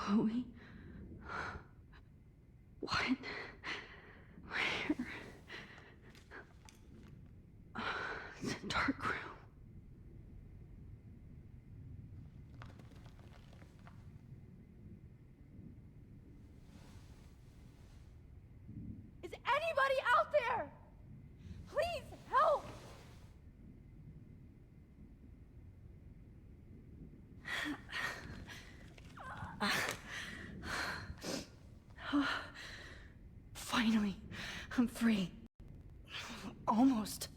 Chloe? What? Where? It's a dark room. Is anybody out there? Please help! Finally, I'm free. Almost.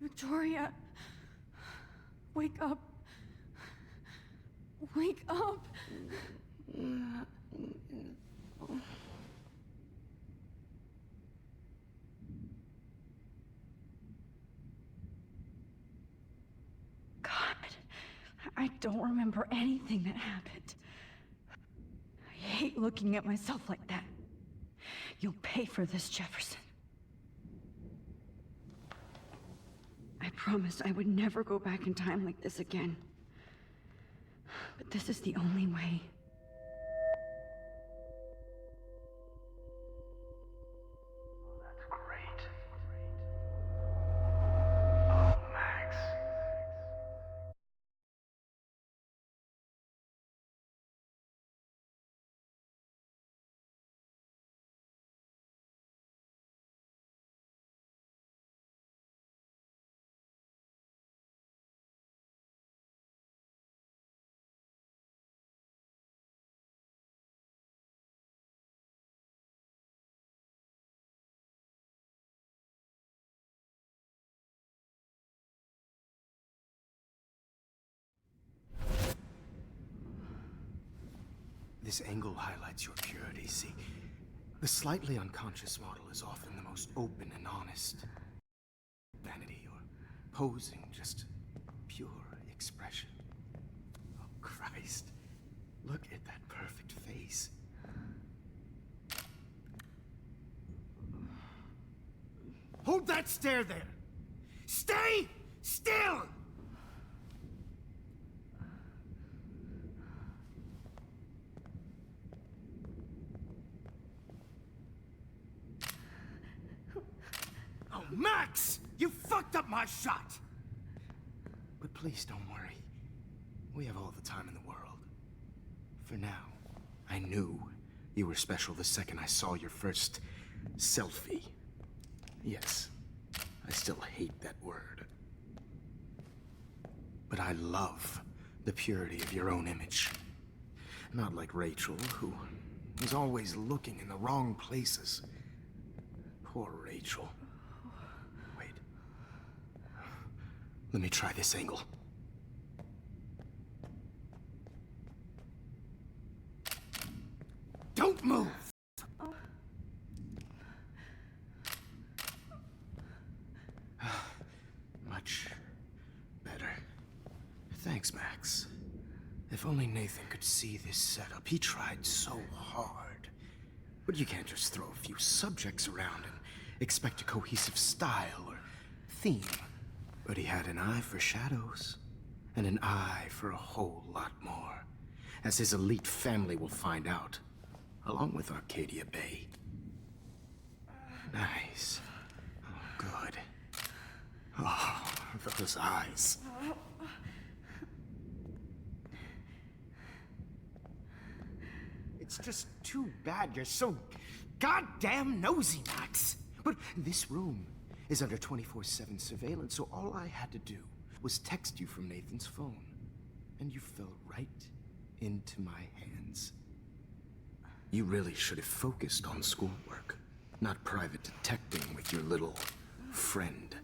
Victoria, wake up. Wake up. God, I don't remember anything that happened. I hate looking at myself like that. You'll pay for this, Jefferson. I promised I would never go back in time like this again. But this is the only way. That's great. Oh, Max. This angle highlights your purity, see? The slightly unconscious model is often the most open and honest. Vanity or posing, just pure expression. Oh, Christ. Look at that perfect face. Hold that stare there! Stay still! Oh, Max! You fucked up my shot! But please don't worry. We have all the time in the world. For now, I knew you were special the second I saw your first selfie. Yes, I still hate that word. But I love the purity of your own image. Not like Rachel, who was always looking in the wrong places. Poor Rachel. Wait. Let me try this angle. Don't move! Much better. Thanks, Max. If only Nathan could see this setup. He tried so hard. But you can't just throw a few subjects around and expect a cohesive style or theme. But he had an eye for shadows, and an eye for a whole lot more, as his elite family will find out, along with Arcadia Bay. Nice. Oh, good. Oh, those eyes. It's just too bad you're so goddamn nosy, Max. But this room is under 24/7 surveillance, so all I had to do was text you from Nathan's phone. And you fell right into my hands. You really should have focused on schoolwork, not private detecting with your little friend.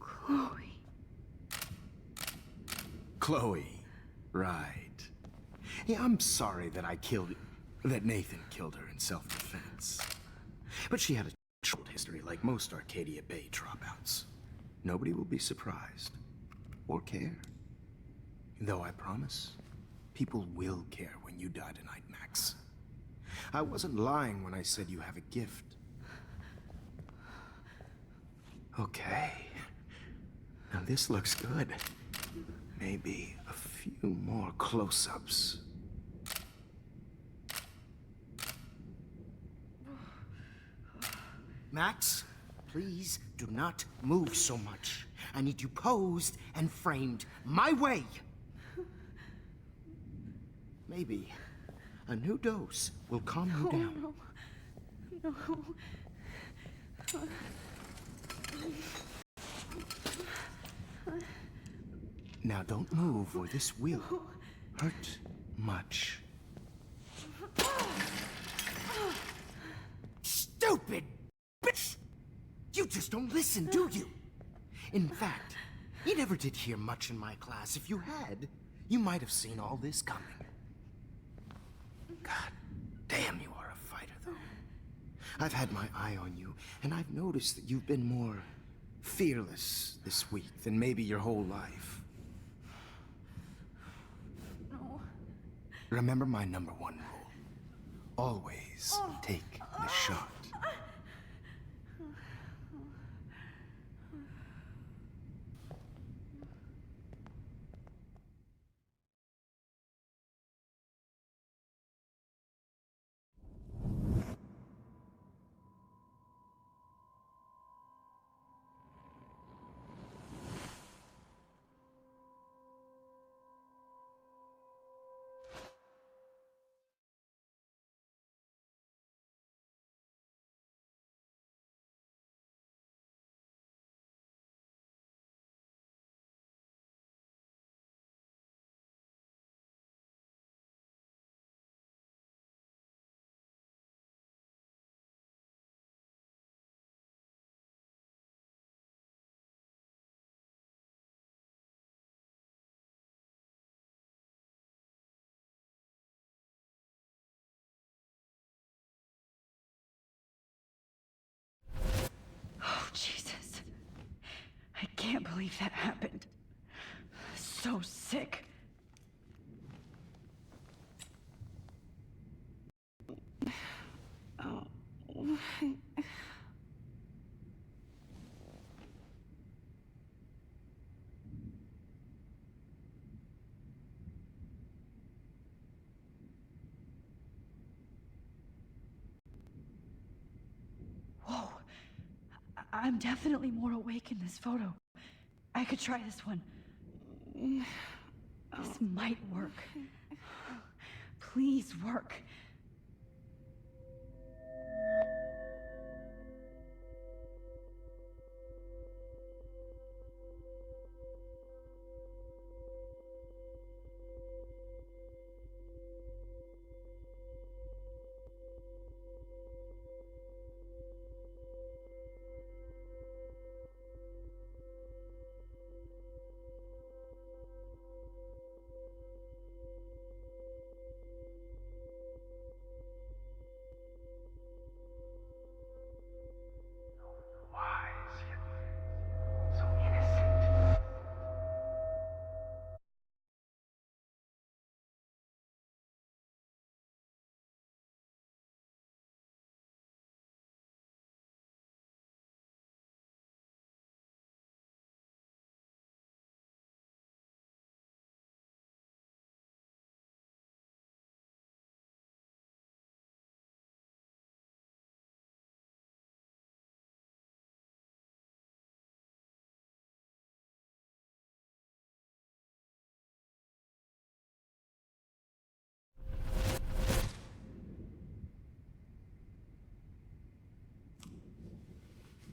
Chloe. Chloe, right. Yeah, I'm sorry that I killed... that Nathan killed her in self-defense. But she had a troubled history like most Arcadia Bay dropouts. Nobody will be surprised. Or care. Though I promise, people will care when you die tonight, Max. I wasn't lying when I said you have a gift. Okay. Now this looks good. Maybe a few more close-ups. Max, please do not move so much. I need you posed and framed my way. Maybe a new dose will calm you down. No. Now don't move or this will hurt much. Stupid bitch! You just don't listen, do you? In fact, you never did hear much in my class. If you had, you might have seen all this coming. God damn, you are a fighter, though. I've had my eye on you, and I've noticed that you've been more fearless this week than maybe your whole life. No. Remember my #1 rule. Always take the shot. Oh, Jesus. I can't believe that happened. So sick. Oh. Whoa. I'm definitely more awake in this photo. I could try this one. This might work. Please work. Wise yet so innocent.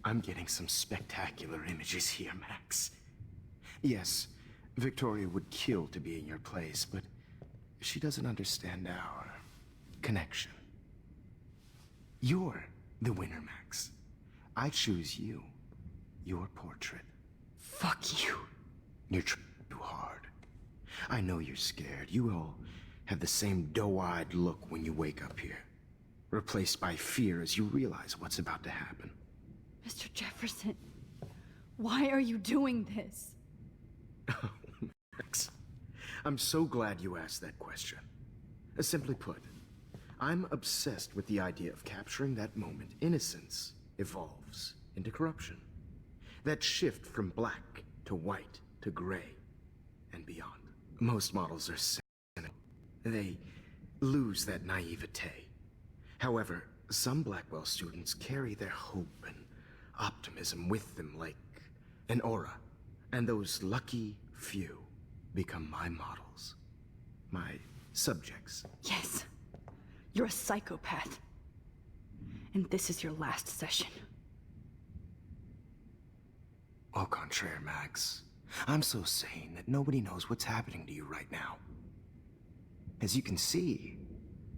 I'm getting some spectacular images here, Max. Yes, Victoria would kill to be in your place, but she doesn't understand our connection. You're the winner, Max. I choose you. Your portrait. Fuck you. You're trying too hard. I know you're scared. You all have the same doe-eyed look when you wake up here, replaced by fear as you realize what's about to happen. Mr. Jefferson, why are you doing this? Max, I'm so glad you asked that question. Simply put, I'm obsessed with the idea of capturing that moment innocence evolves into corruption. That shift from black to white to gray and beyond. Most models are cynical. They lose that naivete. However, some Blackwell students carry their hope and optimism with them like an aura. And those lucky few become my models. My subjects. Yes, you're a psychopath. And this is your last session. Au contraire, Max. I'm so sane that nobody knows what's happening to you right now. As you can see,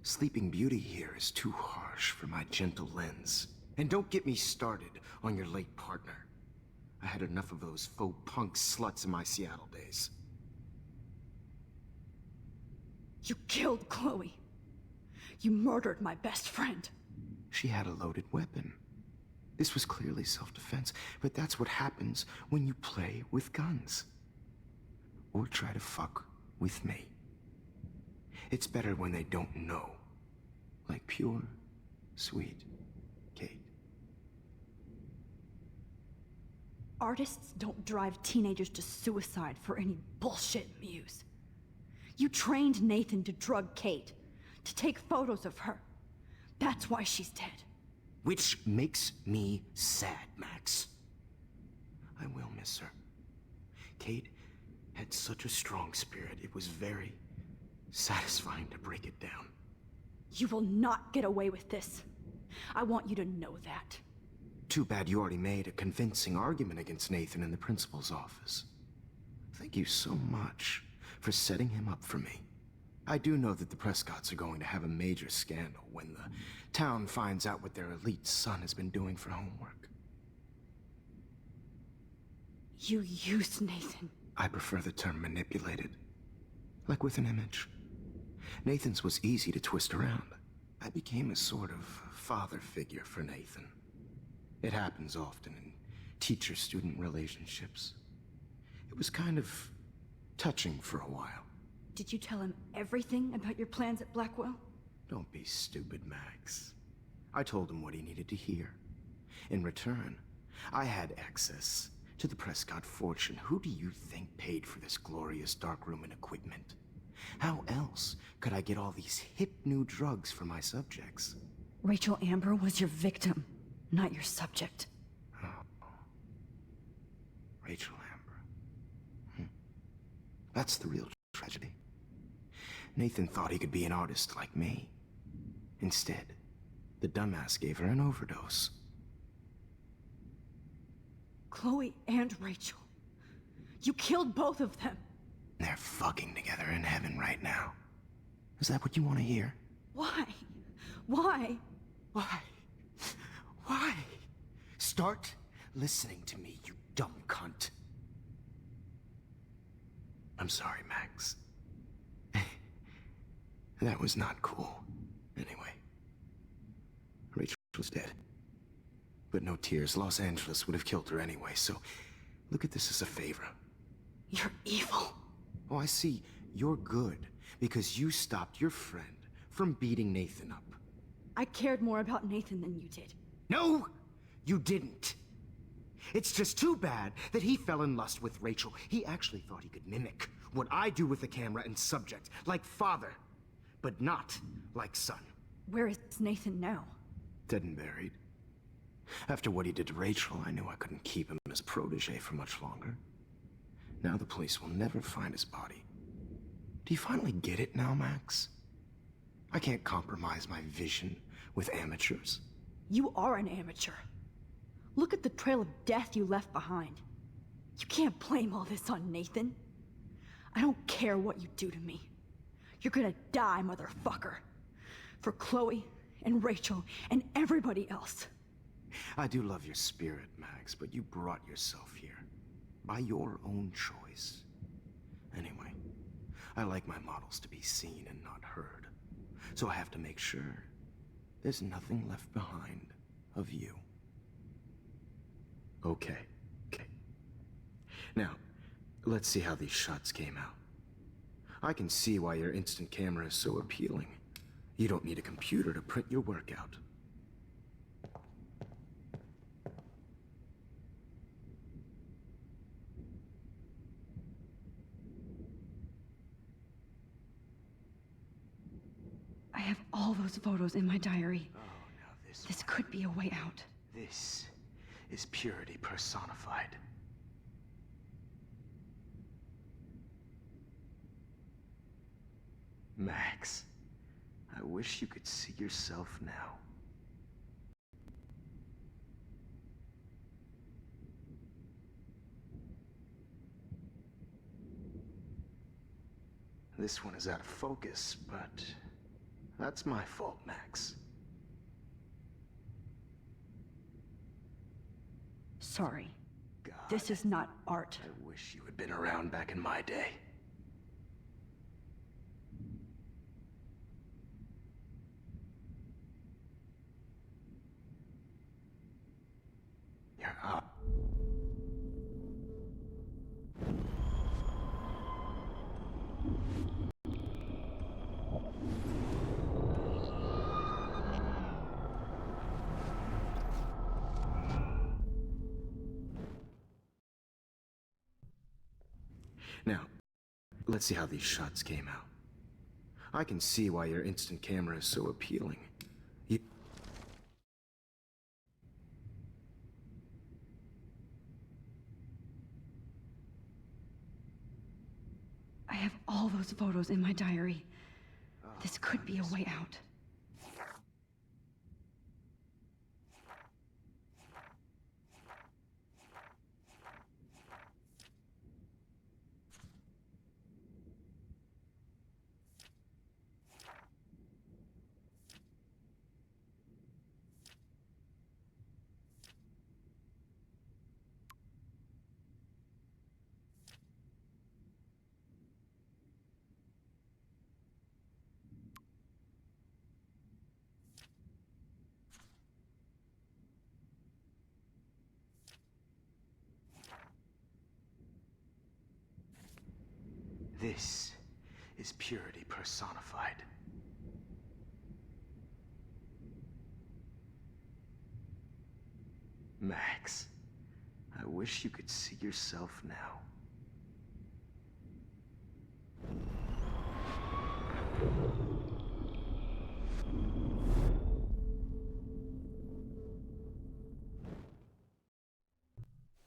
Sleeping Beauty here is too harsh for my gentle lens. And don't get me started on your late partner. I had enough of those faux punk sluts in my Seattle days. You killed Chloe. You murdered my best friend. She had a loaded weapon. This was clearly self-defense, but that's what happens when you play with guns. Or try to fuck with me. It's better when they don't know. Like pure, sweet Kate. Artists don't drive teenagers to suicide for any bullshit muse. You trained Nathan to drug Kate, to take photos of her. That's why she's dead. Which makes me sad, Max. I will miss her. Kate had such a strong spirit, it was very satisfying to break it down. You will not get away with this. I want you to know that. Too bad you already made a convincing argument against Nathan in the principal's office. Thank you so much for setting him up for me. I do know that the Prescotts are going to have a major scandal when the town finds out what their elite son has been doing for homework. You used Nathan. I prefer the term manipulated. Like with an image. Nathan's was easy to twist around. I became a sort of father figure for Nathan. It happens often in teacher-student relationships. It was kind of touching for a while. Did you tell him everything about your plans at Blackwell? Don't be stupid, Max. I told him what he needed to hear. In return, I had access to the Prescott fortune. Who do you think paid for this glorious darkroom and equipment? How else could I get all these hip new drugs for my subjects? Rachel Amber was your victim, not your subject. Oh. Rachel Amber. That's the real tragedy. Nathan thought he could be an artist like me. Instead, the dumbass gave her an overdose. Chloe and Rachel. You killed both of them. They're fucking together in heaven right now. Is that what you want to hear? Why? Why? Why? Why? Start listening to me, you dumb cunt. I'm sorry, Max. That was not cool. Anyway, Rachel was dead. But no tears. Los Angeles would have killed her anyway, so look at this as a favor. You're evil. Oh, I see. You're good because you stopped your friend from beating Nathan up. I cared more about Nathan than you did. No, you didn't. It's just too bad that he fell in lust with Rachel. He actually thought he could mimic what I do with the camera and subject, like father, but not like son. Where is Nathan now? Dead and buried. After what he did to Rachel, I knew I couldn't keep him as protege for much longer. Now the police will never find his body. Do you finally get it now, Max? I can't compromise my vision with amateurs. You are an amateur. Look at the trail of death you left behind. You can't blame all this on Nathan. I don't care what you do to me. You're gonna die, motherfucker. For Chloe and Rachel and everybody else. I do love your spirit, Max, but you brought yourself here. By your own choice. Anyway, I like my models to be seen and not heard. So I have to make sure there's nothing left behind of you. Okay. Now, let's see how these shots came out. I can see why your instant camera is so appealing. You don't need a computer to print your work out. I have all those photos in my diary. Oh, now This could be a way out. This is purity personified. Max, I wish you could see yourself now. This one is out of focus, but that's my fault, Max. Sorry. God, This is not art. I wish you had been around back in my day. You're up. Now, let's see how these shots came out. I can see why your instant camera is so appealing. I have all those photos in my diary. This could be a way out. This is purity personified. Max, I wish you could see yourself now.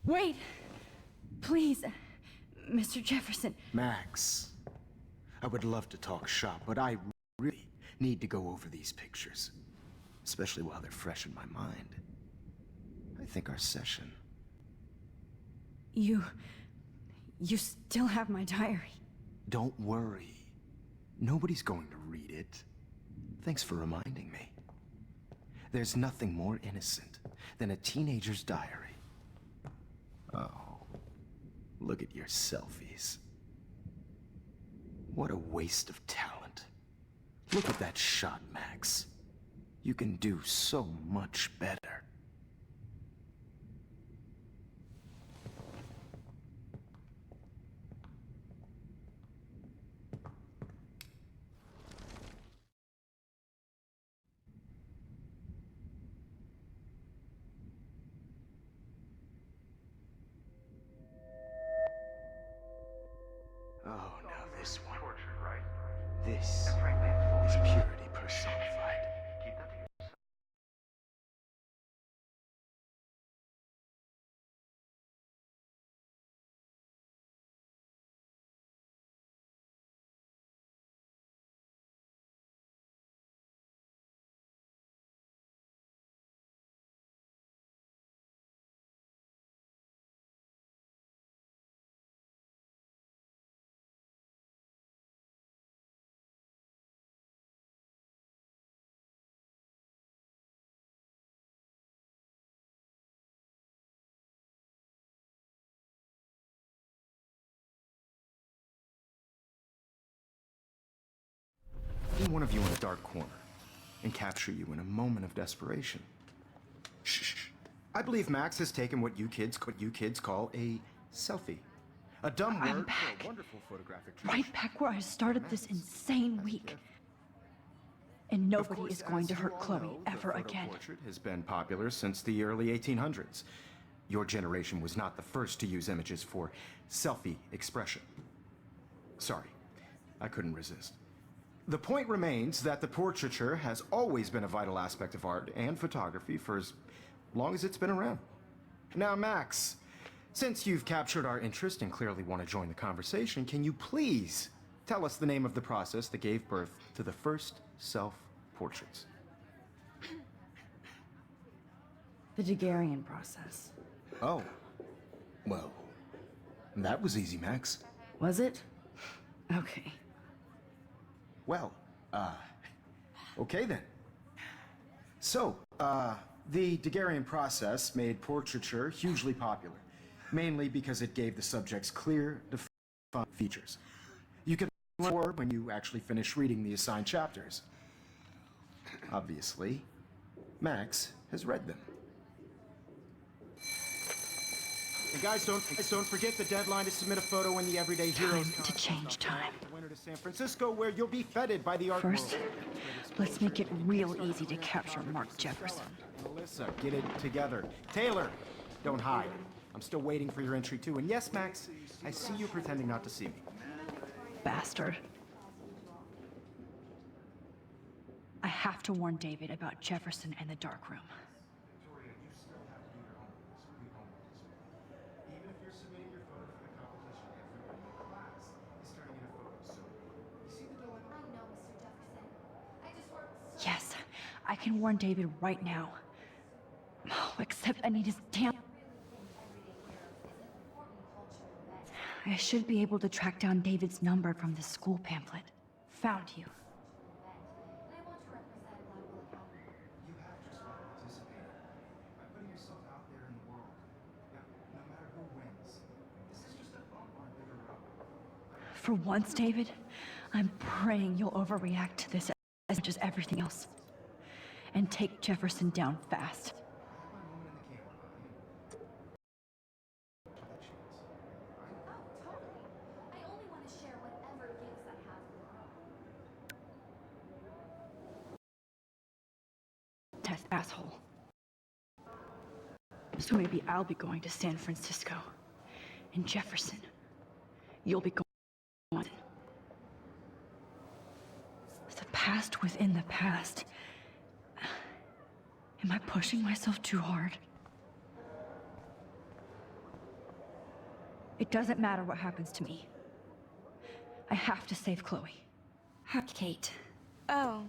Wait! Please, Mr. Jefferson. Max, I would love to talk shop, but I really need to go over these pictures. Especially while they're fresh in my mind. I think our session... You still have my diary. Don't worry. Nobody's going to read it. Thanks for reminding me. There's nothing more innocent than a teenager's diary. Oh, look at your selfies. What a waste of talent. Look at that shot, Max. You can do so much better. Oh, now this one. Tortured, right? This And frankly, it's is foolish. purity personified. Keep that to yourself. imagine one of you in a dark corner and capture you in a moment of desperation. Shh. I believe Max has taken what you kids call a selfie. A dumb I'm word back. for a wonderful photographic tradition. Right back where I started this insane week. And Of nobody course, is going as to you hurt all Chloe know, the ever photo again. portrait has been popular since the early 1800s. Your generation was not the first to use images for selfie expression. Sorry, I couldn't resist. The point remains that the portraiture has always been a vital aspect of art and photography for as long as it's been around. Now, Max, since you've captured our interest and clearly want to join the conversation, can you please tell us the name of the process that gave birth to the first self-portraits? The Daguerrean process. Oh, well, that was easy, Max. Was it? Okay. Well, okay then. So, the Daguerrean process made portraiture hugely popular, mainly because it gave the subjects clear, defined features. You can learn more when you actually finish reading the assigned chapters. Obviously, Max has read them. And guys, don't forget the deadline to submit a photo in the Everyday Heroes Time to change time. The winter to San Francisco, where you'll be feted by the art First, world. let's make it real easy to capture Mark Jefferson. Melissa, get it together. Taylor, don't hide. I'm still waiting for your entry too. And yes, Max, I see you pretending not to see me. Bastard. I have to warn David about Jefferson and the dark room. Victoria, you still have to do your homework even if you're submitting your photo for the competition, everyone in the class is turning in a photo. So, you see the dilemma? I know, Mr. Jefferson. I just worked so Yes, I can warn David right now. Oh, except I need his damn... I should be able to track down David's number from the school pamphlet. Found you. and I want to represent Blackwell Academy. You have to start participating by putting yourself out there in the world. No matter who wins, this is just a bump on a bigger road. For once, David, I'm praying you'll overreact to this as much as everything else. And take Jefferson down fast. My moment in the camera behind you. Oh, totally. I only want to share whatever gifts I have for the world. Test asshole. So maybe I'll be going to San Francisco. And Jefferson, you'll be going. The past within the past. Am I pushing myself too hard? It doesn't matter what happens to me. I have to save Chloe. Kate. Oh,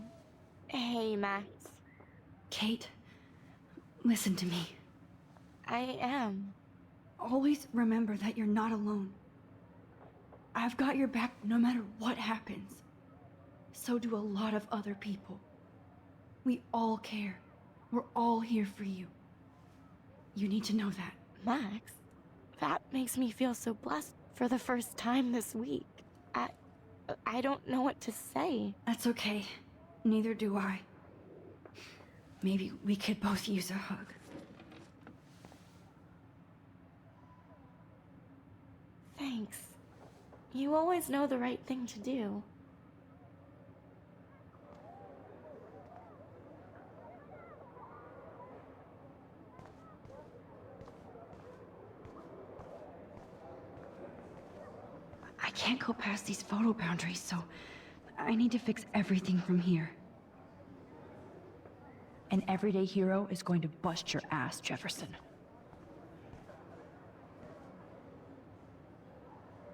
hey, Max. Kate, listen to me. I am. Always remember that you're not alone. I've got your back no matter what happens. So do a lot of other people. We all care. We're all here for you. You need to know that. Max, that makes me feel so blessed for the first time this week. I don't know what to say. That's okay. Neither do I. Maybe we could both use a hug. Thanks. You always know the right thing to do. I can't go past these photo boundaries, so I need to fix everything from here. An everyday hero is going to bust your ass, Jefferson.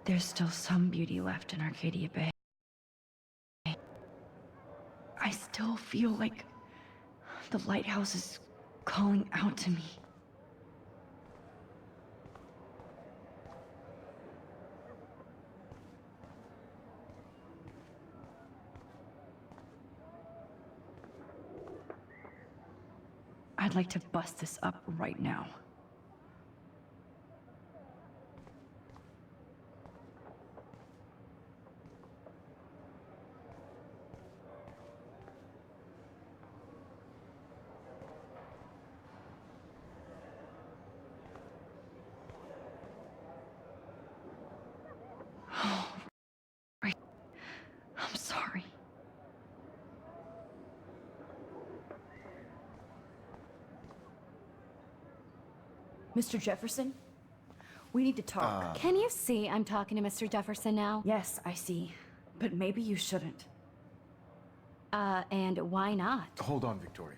There's still some beauty left in Arcadia Bay. I still feel like the lighthouse is calling out to me. I'd like to bust this up right now. Mr. Jefferson? We need to talk. Can you see I'm talking to Mr. Jefferson now? Yes, I see. But maybe you shouldn't. And why not? Hold on, Victoria.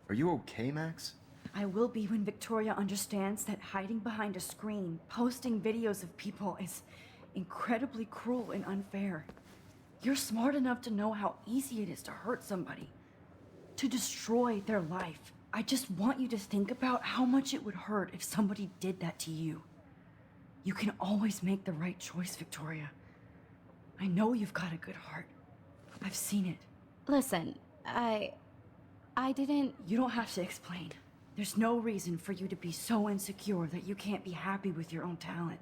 Are you okay, Max? I will be when Victoria understands that hiding behind a screen, posting videos of people is incredibly cruel and unfair. You're smart enough to know how easy it is to hurt somebody, to destroy their life. I just want you to think about how much it would hurt if somebody did that to you. You can always make the right choice, Victoria. I know you've got a good heart. I've seen it. Listen, I didn't... You don't have to explain. There's no reason for you to be so insecure that you can't be happy with your own talent.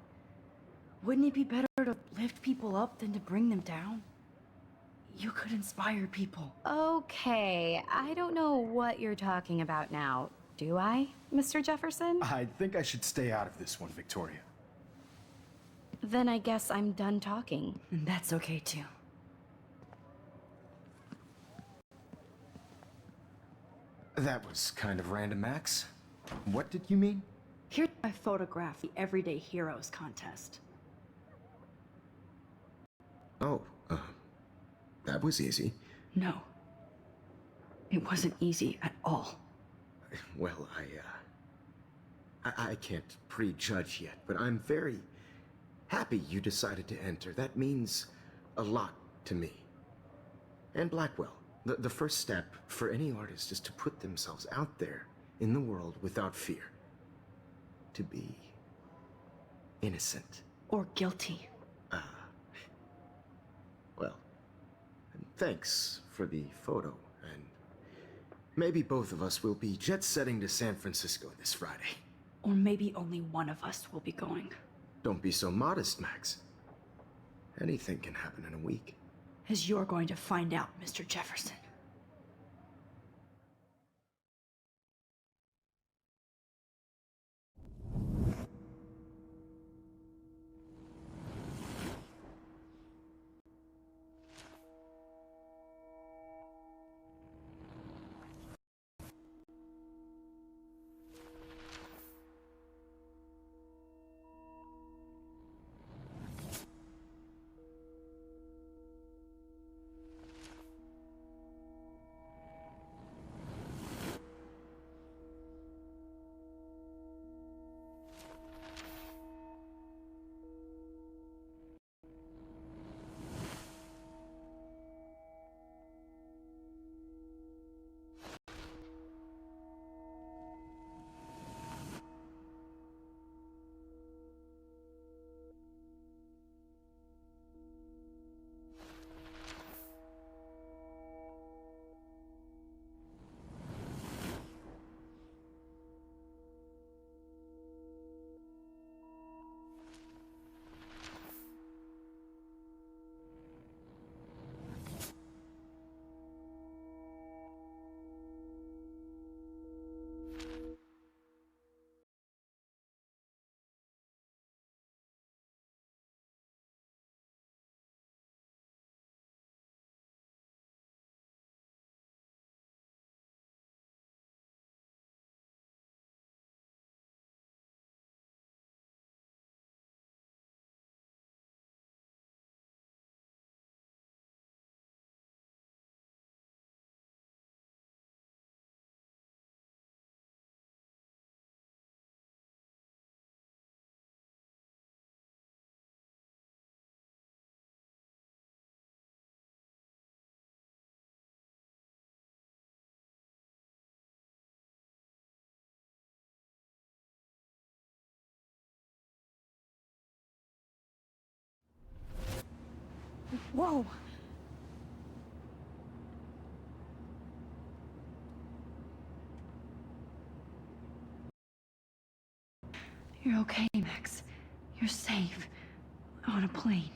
Wouldn't it be better to lift people up than to bring them down? You could inspire people. Okay, I don't know what you're talking about now. Do I, Mr. Jefferson? I think I should stay out of this one, Victoria. Then I guess I'm done talking. And that's okay too. That was kind of random, Max. What did you mean? Here's my photograph, the Everyday Heroes contest. Oh, that was easy. No. It wasn't easy at all. Well, I can't prejudge yet, but I'm very happy you decided to enter. That means a lot to me. And Blackwell. The first step for any artist is to put themselves out there in the world without fear. To be innocent. Or guilty. Well, thanks for the photo, and maybe both of us will be jet-setting to San Francisco this Friday. Or maybe only one of us will be going. Don't be so modest, Max. Anything can happen in a week. As you're going to find out, Mr. Jefferson. Whoa! You're okay, Max. You're safe. On a plane.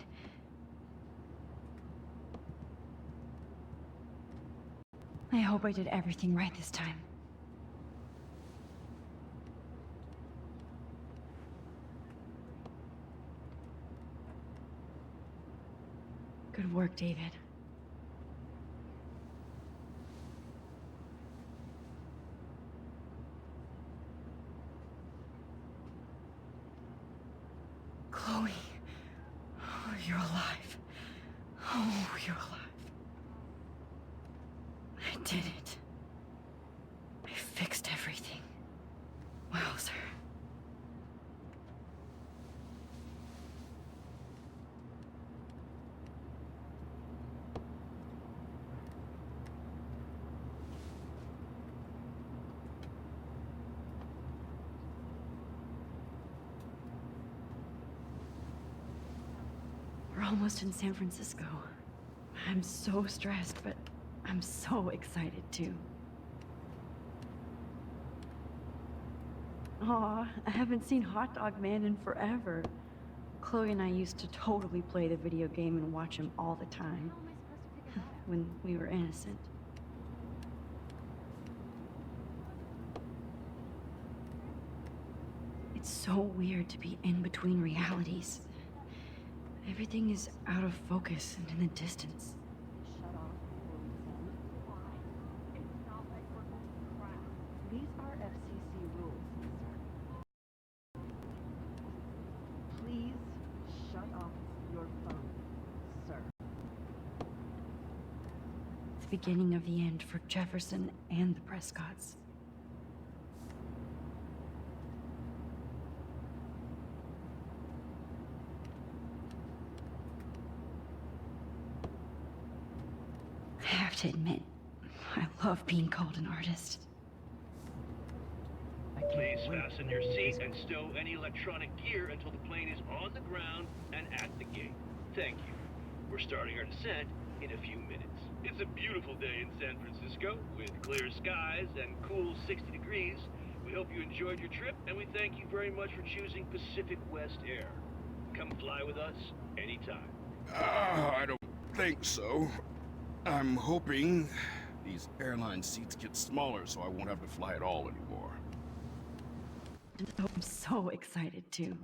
I hope I did everything right this time. Good work, David. alive. Oh, you're alive. I did it. I fixed everything. Wowzer. We're almost in San Francisco. I'm so stressed, but I'm so excited too. Aw, I haven't seen Hot Dog Man in forever. Chloe and I used to totally play the video game and watch him all the time. When we were innocent. It's so weird to be in between realities. Everything is out of focus and in the distance. These are FCC rules, sir. Please shut off your phone, sir. It's the beginning of the end for Jefferson and the Prescotts. I have to admit, I love being called an artist. Please fasten your seat and stow any electronic gear until the plane is on the ground and at the gate. Thank you. We're starting our descent in a few minutes. It's a beautiful day in San Francisco with clear skies and cool 60 degrees. We hope you enjoyed your trip, and we thank you very much for choosing Pacific West Air. Come fly with us anytime. I don't think so. I'm hoping these airline seats get smaller so I won't have to fly at all anymore. I'm so excited too.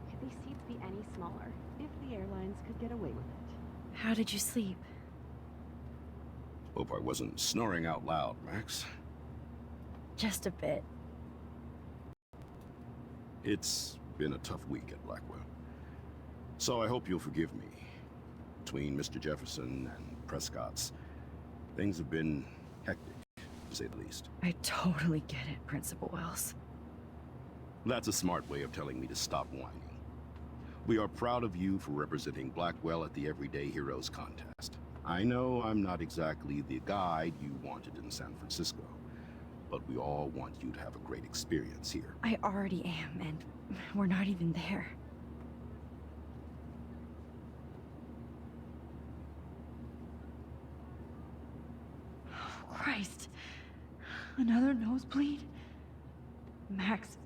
Could these seats be any smaller? If the airlines could get away with it. How did you sleep? Hope I wasn't snoring out loud, Max. Just a bit. It's been a tough week at Blackwell. So I hope you'll forgive me. Between Mr. Jefferson and Prescott's, things have been hectic, to say the least. I totally get it, Principal Wells. That's a smart way of telling me to stop whining. We are proud of you for representing Blackwell at the Everyday Heroes contest. I know I'm not exactly the guide you wanted in San Francisco, but we all want you to have a great experience here. I already am, and we're not even there. Oh, Christ. Another nosebleed? Max,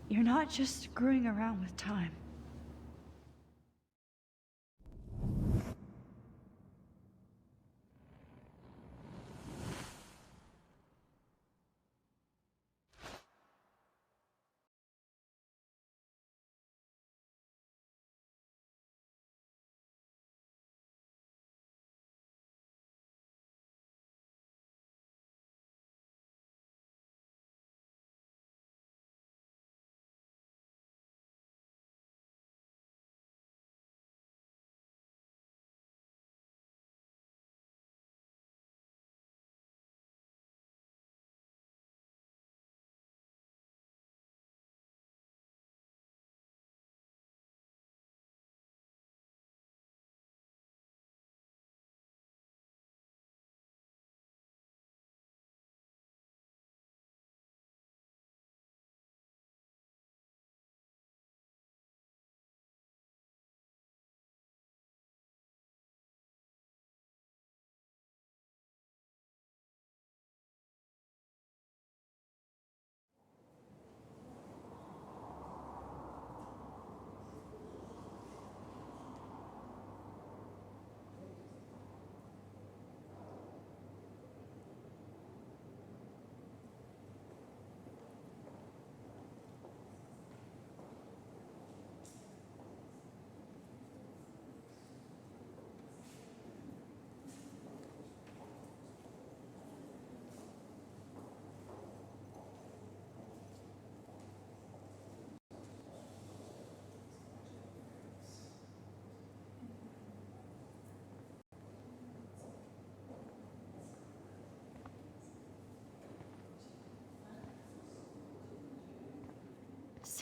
you're not just screwing around with time.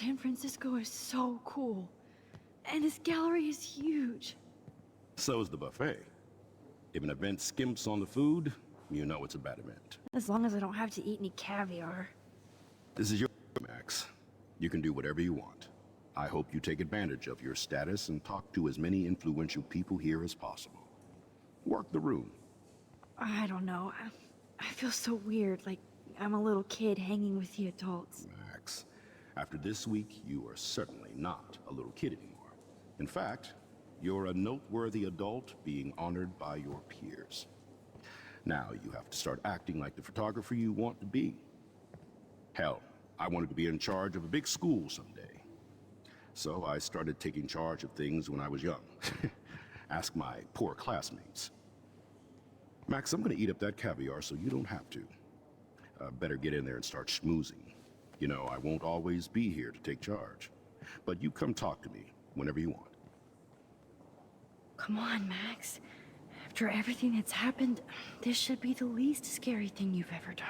San Francisco is so cool. And this gallery is huge. So is the buffet. If an event skimps on the food, you know it's a bad event. As long as I don't have to eat any caviar. This is your Max. You can do whatever you want. I hope you take advantage of your status and talk to as many influential people here as possible. Work the room. I don't know. I feel so weird, like I'm a little kid hanging with the adults. Max, after this week, you are certainly not a little kid anymore. In fact, you're a noteworthy adult being honored by your peers. Now you have to start acting like the photographer you want to be. Hell, I wanted to be in charge of a big school someday. So I started taking charge of things when I was young. Ask my poor classmates. Max, I'm gonna eat up that caviar so you don't have to. Better get in there and start schmoozing. You know, I won't always be here to take charge. But you come talk to me whenever you want. Come on, Max. After everything that's happened, this should be the least scary thing you've ever done.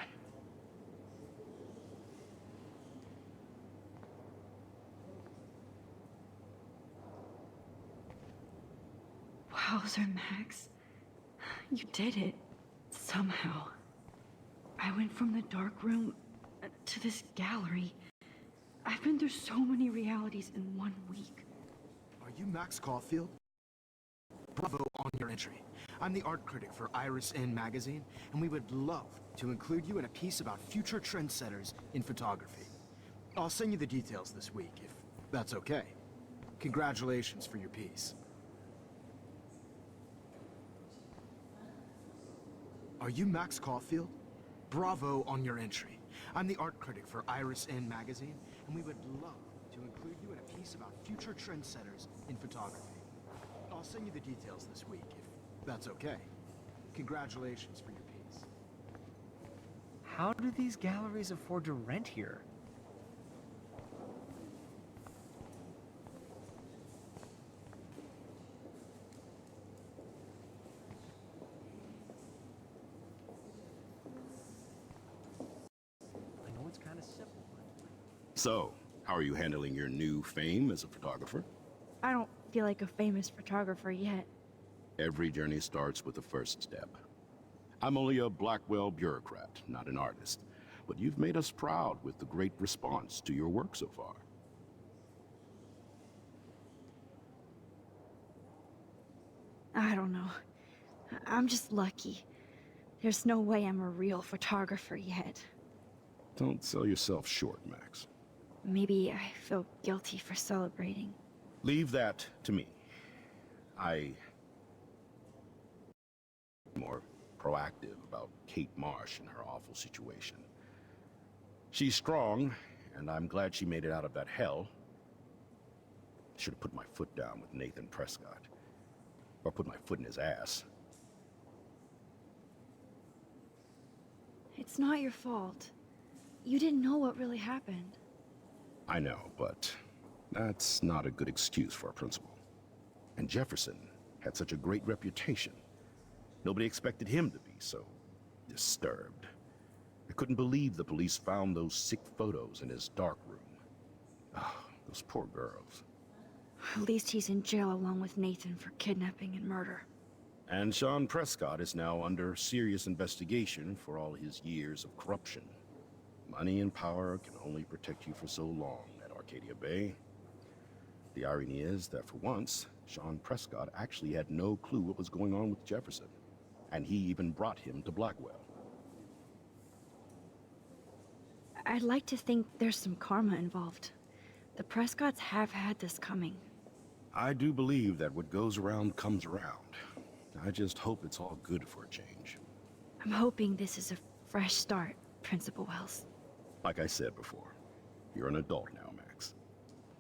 Wowzer, Max. You did it. Somehow. I went from the dark room to this gallery. I've been through so many realities in 1 week. Are you Max Caulfield? Bravo on your entry. I'm the art critic for Iris N magazine, and we would love to include you in a piece about future trendsetters in photography. I'll send you the details this week, if that's okay. Congratulations for your piece. Are you Max Caulfield? Bravo on your entry. I'm the art critic for Iris N magazine, and we would love to include you in a piece about future trendsetters in photography. I'll send you the details this week, if that's okay. Congratulations for your piece. How do these galleries afford to rent here? I know it's kind of simple, but... So, how are you handling your new fame as a photographer? I don't feel like a famous photographer yet. Every journey starts with the first step. I'm only a Blackwell bureaucrat, not an artist, but you've made us proud with the great response to your work so far. I don't know. I'm just lucky. There's no way I'm a real photographer yet. Don't sell yourself short, Max. Maybe I feel guilty for celebrating. Leave that to me. I'm more proactive about Kate Marsh and her awful situation. She's strong, and I'm glad she made it out of that hell. Should have put my foot down with Nathan Prescott. Or put my foot in his ass. It's not your fault. You didn't know what really happened. I know, but that's not a good excuse for a principal. And Jefferson had such a great reputation. Nobody expected him to be so disturbed. I couldn't believe the police found those sick photos in his dark room. Oh, those poor girls. At least he's in jail along with Nathan for kidnapping and murder. And Sean Prescott is now under serious investigation for all his years of corruption. Money and power can only protect you for so long at Arcadia Bay. The irony is that for once, Sean Prescott actually had no clue what was going on with Jefferson. And he even brought him to Blackwell. I'd like to think there's some karma involved. The Prescotts have had this coming. I do believe that what goes around comes around. I just hope it's all good for a change. I'm hoping this is a fresh start, Principal Wells. Like I said before, you're an adult now, Max.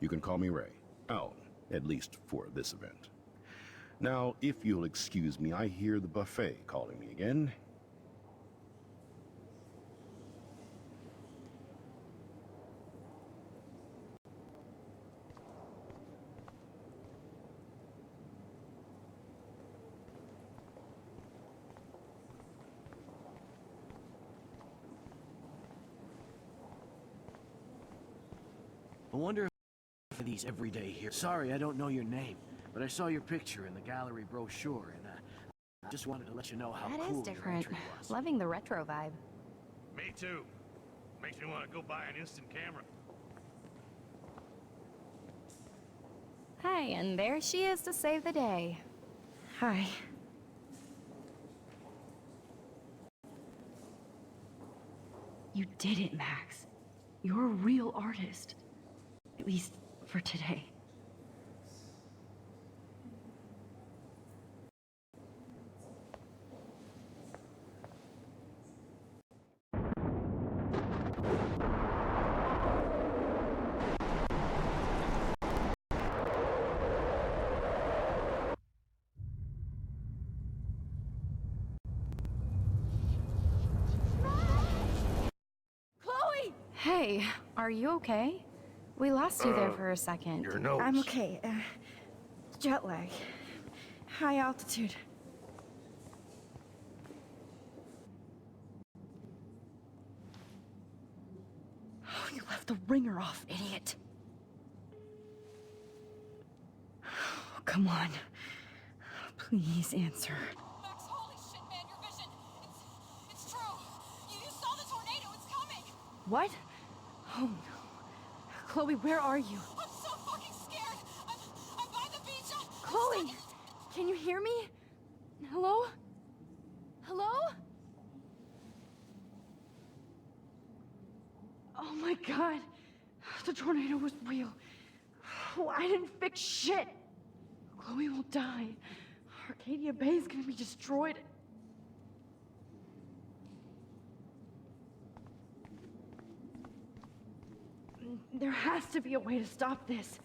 You can call me Ray. Oh, at least for this event. Now, if you'll excuse me, I hear the buffet calling me again. I wonder if these everyday here. Sorry, I don't know your name, but I saw your picture in the gallery brochure, and I just wanted to let you know how That cool is your different. entry was. Loving the retro vibe. Me too. Makes me want to go buy an instant camera. Hi, and there she is to save the day. Hi. You did it, Max. You're a real artist. At least for today. Hey, are you okay? We lost you there for a second. Your nose. I'm okay. Jet lag. High altitude. Oh, you left the ringer off, idiot. Oh, come on. Please answer. Max, holy shit, man, your vision. It's true. You saw the tornado. It's coming. What? Oh no. Chloe, where are you? I'm so fucking scared. I'm by the beach. Chloe! Can you hear me? Hello? Hello? Oh my god. The tornado was real. Oh, I didn't fix shit. Chloe will die. Arcadia Bay is gonna be destroyed. There has to be a way to stop this.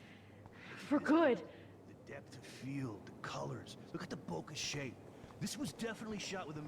For good. The depth of field, the colors. Look at the bokeh shape. This was definitely shot with a